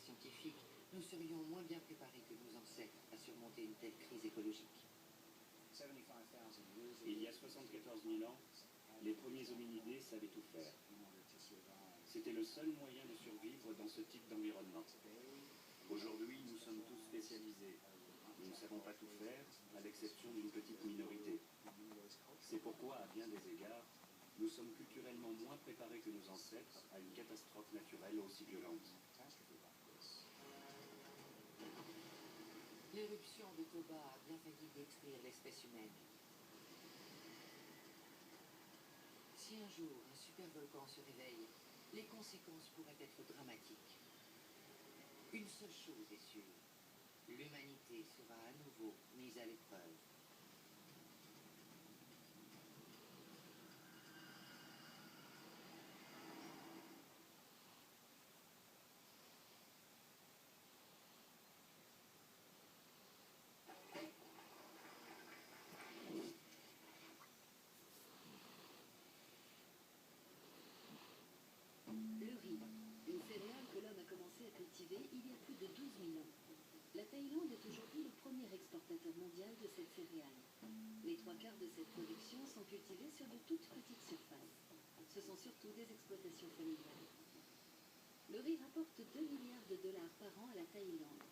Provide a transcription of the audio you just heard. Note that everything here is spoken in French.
scientifique, nous serions moins bien préparés que nos ancêtres à surmonter une telle crise écologique. Il y a 74 000 ans, les premiers hominidés savaient tout faire. C'était le seul moyen de survivre dans ce type d'environnement. Aujourd'hui, nous sommes tous spécialisés. Nous ne savons pas tout faire, à l'exception d'une petite minorité. C'est pourquoi, à bien des égards, nous sommes culturellement moins préparés que nos ancêtres à une catastrophe naturelle aussi violente. L'éruption de Toba a bien failli détruire l'espèce humaine. Si un jour un supervolcan se réveille, les conséquences pourraient être dramatiques. Une seule chose est sûre, l'humanité sera à nouveau mise à l'épreuve. Le riz, une céréale que l'homme a commencé à cultiver il y a plus de 12 000 ans. La Thaïlande est aujourd'hui le premier exportateur mondial de cette céréale. Les 3/4 de cette production sont cultivés sur de toutes petites surfaces. Ce sont surtout des exploitations familiales. Le riz rapporte 2 milliards de dollars par an à la Thaïlande.